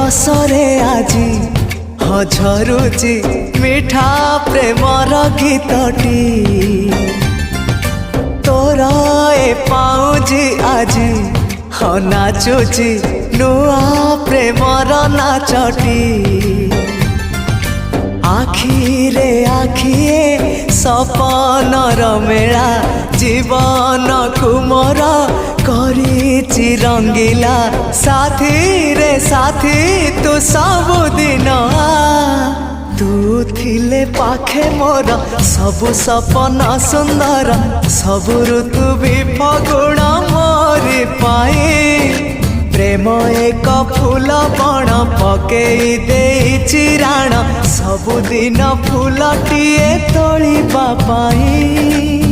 बरसरे आजी झरुची मिठा प्रेमर गीतटी तोर ए पाउजी आजी नाचुची नुआ प्रेमर नाचटी आखिरे आखिए सपनर मेला जीवन कुमर करिछि रंगीला साथी रे साथी तू सबुदिन तू थिले पाखे मोर सबु सपन सुंदर सबु ऋतु भी फगुण मोरी पाई प्रेम एक फूल बण पकई देइछि राण सबुदिन फूलटिए तोलिबा पाई।